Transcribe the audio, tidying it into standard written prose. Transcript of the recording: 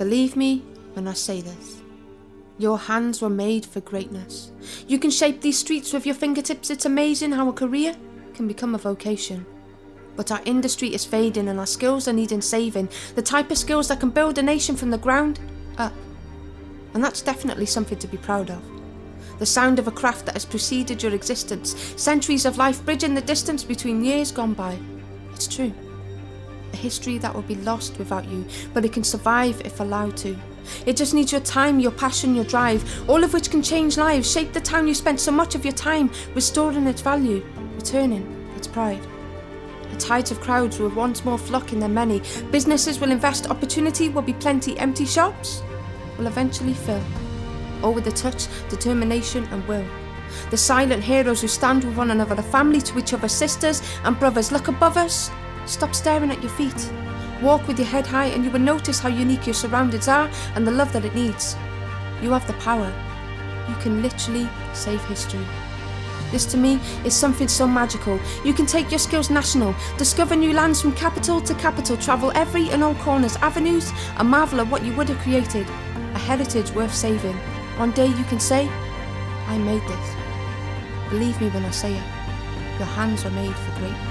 Believe me when I say this. Your hands were made for greatness. You can shape these streets with your fingertips. It's amazing how a career can become a vocation. But our industry is fading and our skills are needing saving. The type of skills that can build a nation from the ground up. And that's definitely something to be proud of. The sound of a craft that has preceded your existence. Centuries of life bridging the distance between years gone by. It's true. A history that will be lost without you, but it can survive if allowed to. It just needs your time, your passion, your drive, all of which can change lives, shape the town you spent so much of your time, restoring its value, returning its pride. The tides of crowds will once more flock in their many. Businesses will invest, opportunity will be plenty. Empty shops will eventually fill, all with a touch, determination and will. The silent heroes who stand with one another, the family to each other, sisters and brothers. Look above us, stop staring at your feet. Walk with your head high and you will notice how unique your surroundings are and the love that it needs. You have the power. You can literally save history. This to me is something so magical. You can take your skills national, discover new lands from capital to capital, travel every and all corners, avenues, and marvel at what you would have created. A heritage worth saving. One day you can say, I made this. Believe me when I say it. Your hands were made for greatness.